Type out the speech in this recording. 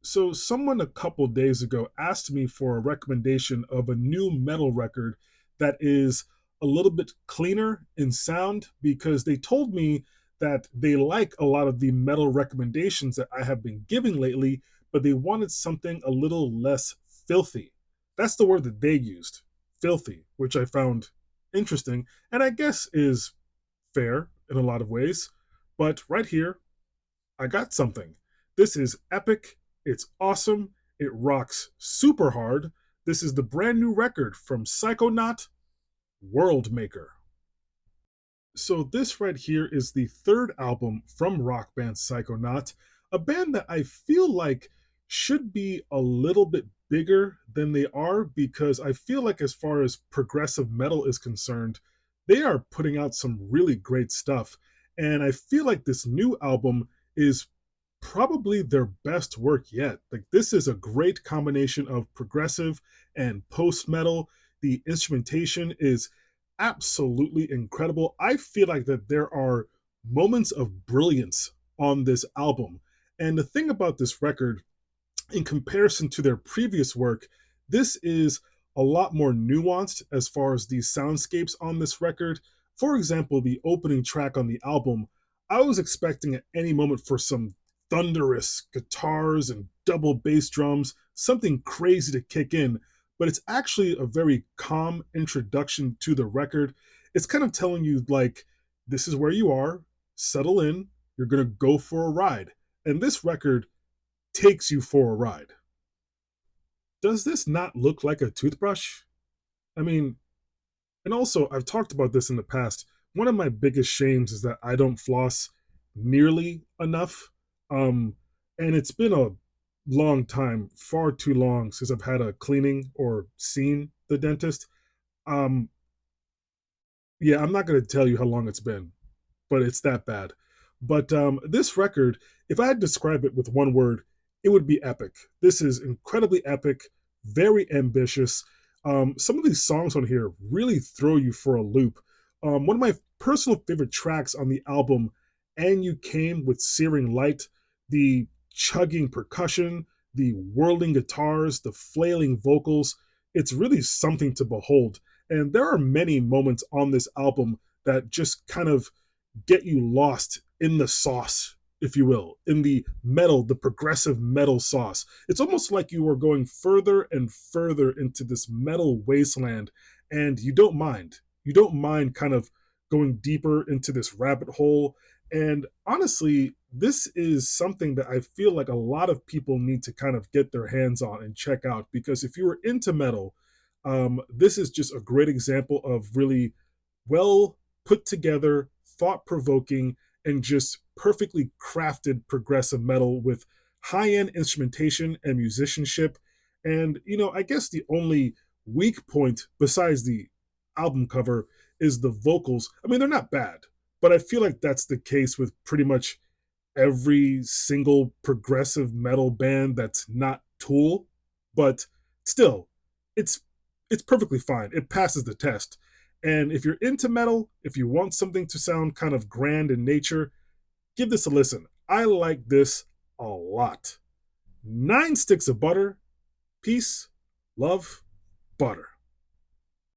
So, someone a couple days ago asked me for a recommendation of a new metal record that is a little bit cleaner in sound because they told me that they like a lot of the metal recommendations that I have been giving lately, but they wanted something a little less filthy. That's the word that they used, filthy, which I found interesting and I guess is fair in a lot of ways. But right here, I got something. This is epic. It's awesome. It rocks super hard. This is the brand new record from Psychonaut-World Maker. So, this right here is the third album from rock band Psychonaut, a band that I feel like should be a little bit bigger than they are because I feel like, as far as progressive metal is concerned, they are putting out some really great stuff. And I feel like this new album is probably their best work yet. Like, this is a great combination of progressive and post metal. The instrumentation is absolutely incredible. I feel like that there are moments of brilliance on this album. And the thing about this record, in comparison to their previous work, this is a lot more nuanced as far as the soundscapes on this record. For example, the opening track on the album, I was expecting at any moment for some thunderous guitars and double bass drums, something crazy to kick in, but it's actually a very calm introduction to the record. It's kind of telling you, like, this is where you are, settle in, you're going to go for a ride. And this record takes you for a ride. Does this not look like a toothbrush? I mean, and also, I've talked about this in the past. One of my biggest shames is that I don't floss nearly enough. Um, and it's been a long time, far too long, since I've had a cleaning or seen the dentist. Um, yeah, I'm not going to tell you how long it's been, but it's that bad. But this record, if I had to describe it with one word, it would be epic. This is incredibly epic, very ambitious. Some of these songs on here really throw you for a loop. One of my personal favorite tracks on the album, And You Came with Searing Light, the chugging percussion, the whirling guitars, the flailing vocals, it's really something to behold. And there are many moments on this album that just kind of get you lost in the sauce, if you will, in the metal, the progressive metal sauce. It's almost like you are going further and further into this metal wasteland, and you don't mind. You don't mind kind of going deeper into this rabbit hole. And honestly, this is something that I feel like a lot of people need to kind of get their hands on and check out because if you were into metal, this is just a great example of really well put together, thought provoking, and just perfectly crafted progressive metal with high end instrumentation and musicianship. And, I guess the only weak point besides the album cover is the vocals. I mean, they're not bad, but I feel like that's the case with pretty much every single progressive metal band that's not Tool. But still, it's it's perfectly fine. It passes the test. And if you're into metal, if you want something to sound kind of grand in nature, give this a listen. I like this a lot. 9 sticks of butter. Peace, love, butter.